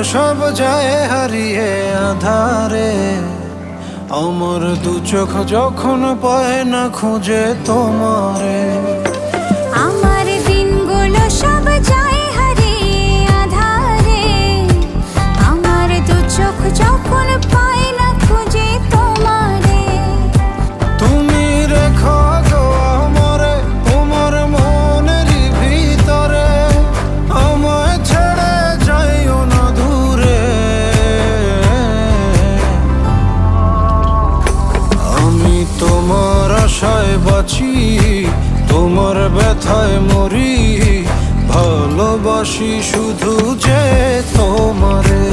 সব যায় হারিয়ে আধারে। আমার দু চোখ যখন পায় না খুঁজে তোমারে। আমার দিনগুলো সব যায় হারিয়ে আঁধারে। আমার দু চোখ যখন পায় না খুঁজে তোমারে। তুমি রেখো গো আমারে তোমার মনেরই ভিতরে, আমায় ছেড়ে যাইও না দূরে। আমি তোমার আশায় বাঁচি, তোমার ব্যথায় মরি, ভালোবাসি শুধু যে তোমারে।